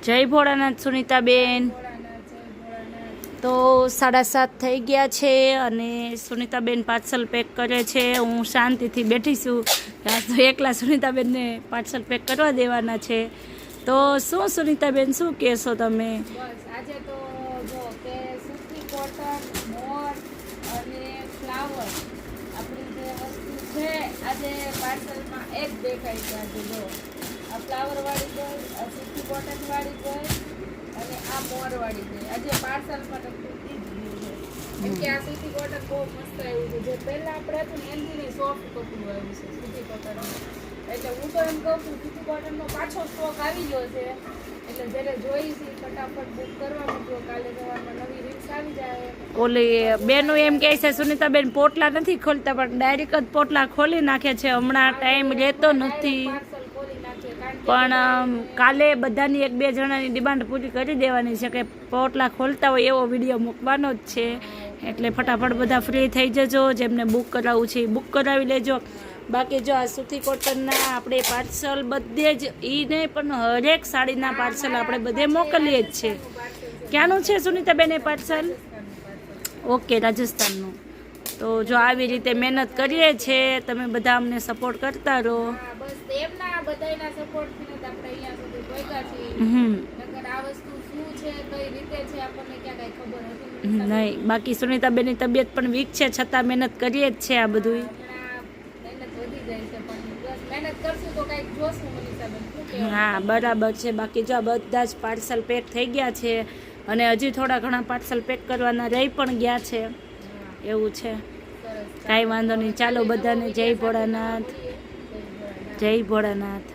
જય ભોળાનાથ સુનિતાબેન. તો 7:30 થઈ ગયા છે અને સુનિતાબેન પાર્સલ પેક કરે છે. હું શાંતિથી બેઠી છું. આજ તો એકલા સુનિતાબેનને પાર્સલ પેક કરવા દેવાના છે. તો શું સુનિતાબેન શું કહેશો તમે? બસ આજે તો જો કે સૂતી કોટન, મોર અને ફ્લાવર આપણી જે વસ્તુ છે આજે પાર્સલમાં એક દેખાય છે. આજે જો આ ફ્લાવર વાળી ગઈ, આ સૂતી કોટન વાળી ગઈ અને આ મોર વાળી ગઈ. આજે પાર્સલમાં નક્કી જ ગયું છે એમ કે આ સૂતી કોટન બહુ મસ્ત આવ્યું છે. જે પહેલાં આપણે હતું ને એનથી સોફ્ટ કપડું આવ્યું છે સૂતી કોટનનું. એટલે હું તો એમ કહું છું સૂતી કોટનનો પાછો સ્ટોક આવી ગયો છે. એટલે જ્યારે જોઈશી ફટાફટ બુક કરવા મૂકજો. કાલે સવારમાં નવી રીલ્સ આવી જાય. ઓલી બેનો એમ કહે છે સુનિતાબેન પોટલા નથી ખોલતા પણ ડાયરેક્ટ જ પોટલા ખોલી નાખે છે. હમણાં ટાઈમ રહેતો નથી પાર્સલ ખોલી નાખીએ કારણ કે પણ કાલે બધાની 1-2 જણાની ડિમાન્ડ પૂરી કરી દેવાની છે કે પોટલા ખોલતા હોય એવો વિડીયો મૂકવાનો જ છે. એટલે ફટાફટ બધા ફ્રી થઈ જજો. જેમને બુક કરાવવું છે એ બુક કરાવી લેજો. બાકી જો આ સૂતી કોટનના આપણે પાર્સલ બધે જ એ નહીં પણ હરેક સાડીના પાર્સલ આપણે બધે મોકલીએ જ છે. ક્યાંનું છે સુનિતાબેન એ પાર્સલ? ઓકે, રાજસ્થાનનું. તો જો આવી રીતે મહેનત કરીએ છે તમે બધા અમને સપોર્ટ કરતા રહો. હા, બસ તેમના બધાના સપોર્ટથી જ આપણે અહીંયા સુધી પહોંચ્યા છીએ. નકર આ વસ્તુ શું છે કઈ રીતે છે આપણને ક્યાં કઈ ખબર હતી નહીં. બાકી સુનિતાબેનની તબિયત પણ વીક છે છતાં મહેનત કરીએ જ છે આ બધું. મહેનત વધી જાય છે પણ બસ મહેનત કરશું તો કંઈક જોશું મનીષાબેન. શું કહેવાનું? હા, બરાબર છે. બાકી જો આ બધા જ પાર્સલ પેક થઈ ગયા છે અને હજી થોડા ઘણા પાર્સલ પેક કરવાના રહી પણ ગયા છે. એવું છે. સરસ. કાંઈ વાંધો નહીં. ચાલો બધાને જય ભોળાનાથ. જય ભોળાનાથ.